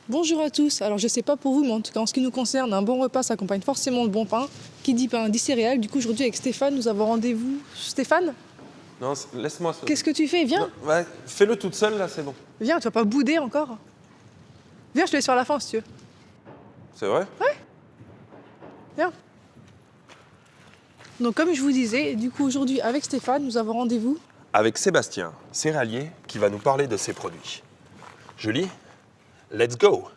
Bonjour à tous. Alors je ne sais pas pour vous, mais en tout cas en ce qui nous concerne, un bon repas s'accompagne forcément de bon pain. Qui dit pain dit céréales. Du coup aujourd'hui avec Stéphane, nous avons rendez-vous. Stéphane, Non, laisse-moi. qu'est-ce que tu fais? Viens, Non, ouais, fais-le toute seule, là, c'est bon. viens, tu vas pas bouder encore. Viens, je te laisse faire la fin si tu veux. C'est vrai? Viens. Donc comme je vous disais, du coup aujourd'hui avec Stéphane, nous avons rendez-vous. Avec Sébastien, céréalier, qui va nous parler de ses produits. Julie, let's go!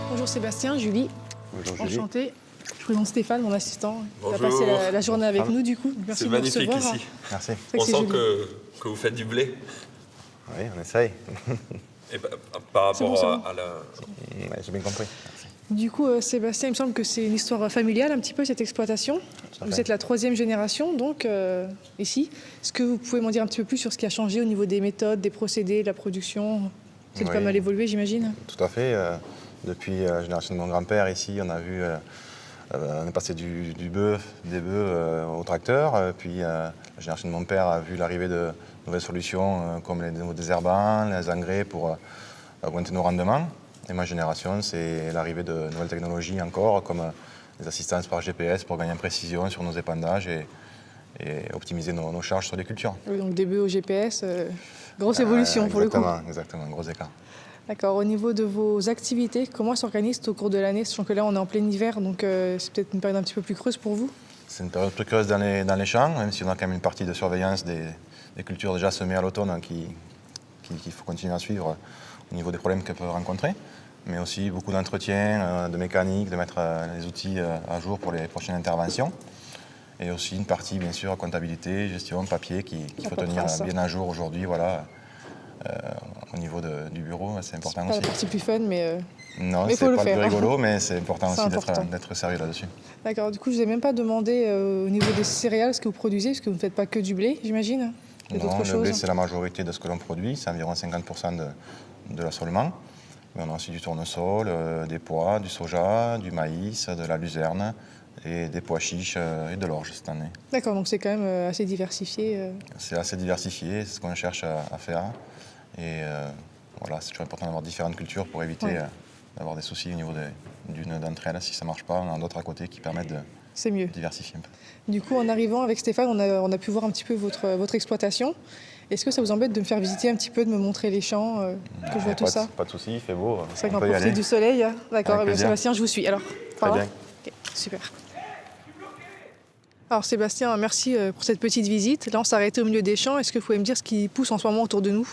Bonjour Sébastien, Julie. Bonjour Julie. Enchantée. Je présente Stéphane, mon assistant. Il va Bonjour. passer la journée avec nous du coup. Merci C'est de nous magnifique recevoir. ici. Merci. C'est vrai On que c'est sent joli. que vous faites du blé. Oui, on essaye. Et par C'est bon, rapport c'est bon. à la... Ouais, j'ai bien compris. Merci. Du coup, Sébastien, il me semble que c'est une histoire familiale un petit peu cette exploitation. à Vous fait. êtes la 3e génération donc ici. Est-ce que vous pouvez m'en dire un petit peu plus sur ce qui a changé au niveau des méthodes, des procédés, de la production? C'est pas Oui. mal évolué, j'imagine. Tout à fait. Depuis la génération de mon grand-père ici, on a vu, on est passé des bœufs au tracteur. Puis la génération de mon père a vu l'arrivée de nouvelles solutions comme les désherbants, les engrais pour augmenter nos rendements. Et ma génération, c'est l'arrivée de nouvelles technologies encore, comme les assistances par GPS pour gagner en précision sur nos épandages et optimiser nos charges sur les cultures. Oui, donc des bœufs au GPS, grosse évolution pour le coup. Exactement, gros écart. D'accord. Au niveau de vos activités, comment s'organisent au cours de l'année? Sachant que là, on est en plein hiver, donc c'est peut-être une période un petit peu plus creuse pour vous. C'est une période plus creuse dans les champs, même si on a quand même une partie de surveillance des cultures déjà semées à l'automne qu'il faut continuer à suivre au niveau des problèmes qu'elles peuvent rencontrer. Mais aussi beaucoup d'entretien, de mécanique, de mettre les outils à jour pour les prochaines interventions. Et aussi une partie, bien sûr, comptabilité, gestion, papier qu'il faut tenir paperasse. bien à jour aujourd'hui. Voilà. Au niveau du bureau, c'est important Pas la aussi. partie plus fun, mais Non, mais c'est faut le pas le plus faire. rigolo, mais c'est important C'est aussi important. d'être sérieux là-dessus. d'accord. Du coup, je vous ai même pas demandé au niveau des céréales ce que vous produisez, parce que vous ne faites pas que du blé, j'imagine. Il y a Non, d'autres le blé, choses. c'est la majorité de ce que l'on produit, c'est environ 50% de l'assolement. Mais on a aussi du tournesol, des pois, du soja, du maïs, de la luzerne, et des pois chiches et de l'orge cette année. D'accord, donc c'est quand même assez diversifié. C'est assez diversifié, c'est ce qu'on cherche à faire. Et voilà, c'est toujours important d'avoir différentes cultures pour éviter Ouais. d'avoir des soucis au niveau d'une d'entre elles. Si ça ne marche pas, on a d'autres à côté qui permettent de C'est mieux. diversifier un peu. Du coup, en arrivant avec Stéphane, on a pu voir un petit peu votre exploitation. Est-ce que ça vous embête de me faire visiter un petit peu, de me montrer les champs, que je vois tout ça? Pas de soucis, il fait beau, C'est vrai on qu'on peut y profite aller. du soleil. D'accord, Avec eh bien, plaisir. Sébastien, je vous suis. Alors, Très par là bien. Ok, super. Alors Sébastien, merci pour cette petite visite. Là, on s'est arrêté au milieu des champs. Est-ce que vous pouvez me dire ce qui pousse en ce moment autour de nous?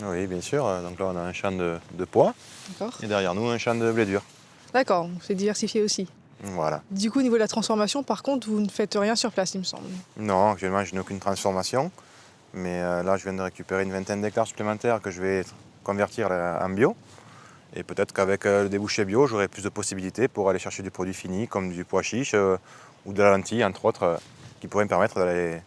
Oui, bien sûr. Donc là, on a un champ de pois D'accord. et derrière nous, un champ de blé dur. D'accord, donc c'est diversifié aussi. Voilà. Du coup, au niveau de la transformation, par contre, vous ne faites rien sur place, il me semble. Non, actuellement, je n'ai aucune transformation. Mais là, je viens de récupérer une vingtaine d'hectares supplémentaires que je vais convertir en bio. Et peut-être qu'avec le débouché bio, j'aurai plus de possibilités pour aller chercher du produit fini, comme du pois chiche ou de la lentille, entre autres, qui pourraient me permettre d'aller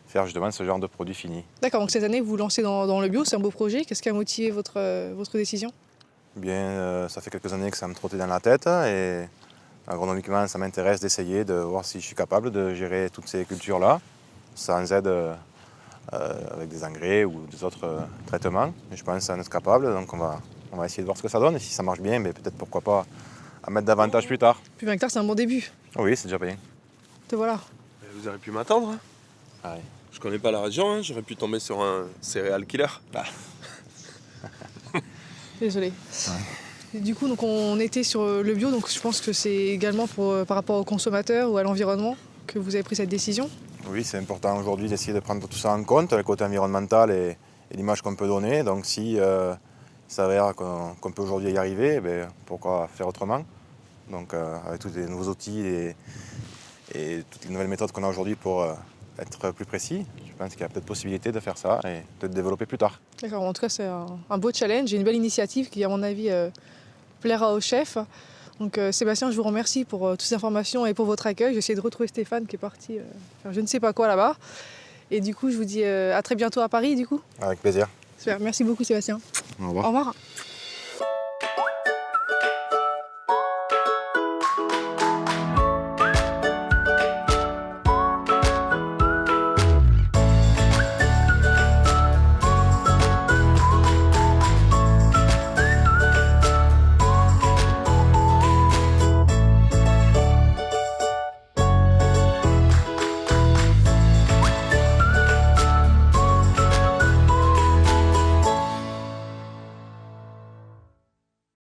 faire justement ce genre de produit fini. D'accord, donc cette année, vous vous lancez dans le bio, c'est un beau projet. Qu'est-ce qui a motivé votre décision? Bien, ça fait quelques années que ça me trottait dans la tête et agronomiquement, ça m'intéresse d'essayer de voir si je suis capable de gérer toutes ces cultures-là sans aide avec des engrais ou des autres traitements. Et je pense en être capable, donc on va essayer de voir ce que ça donne. Et si ça marche bien, mais peut-être pourquoi pas en mettre davantage plus tard. Puis 20 hectares, c'est un bon début. Oui, c'est déjà bien. Te voilà. Vous auriez pu m'attendre, hein. Ah oui. Je connais pas la région, hein. J'aurais pu tomber sur un céréal killer. Désolée. Et du coup, donc on était sur le bio, donc je pense que c'est également par rapport aux consommateurs ou à l'environnement que vous avez pris cette décision. Oui, c'est important aujourd'hui d'essayer de prendre tout ça en compte, le côté environnemental et l'image qu'on peut donner. Donc si il s'avère qu'on peut aujourd'hui y arriver, ben, pourquoi faire autrement? Donc avec tous les nouveaux outils et toutes les nouvelles méthodes qu'on a aujourd'hui pour être plus précis, je pense qu'il y a peut-être possibilité de faire ça et de le développer plus tard. D'accord, en tout cas, c'est un beau challenge et une belle initiative qui, à mon avis, plaira au chef. Donc Sébastien, je vous remercie pour toutes ces informations et pour votre accueil. J'essaie de retrouver Stéphane qui est parti faire je ne sais pas quoi là-bas. Et du coup, je vous dis à très bientôt à Paris du coup. Avec plaisir. Super, merci beaucoup Sébastien. Au revoir. Au revoir.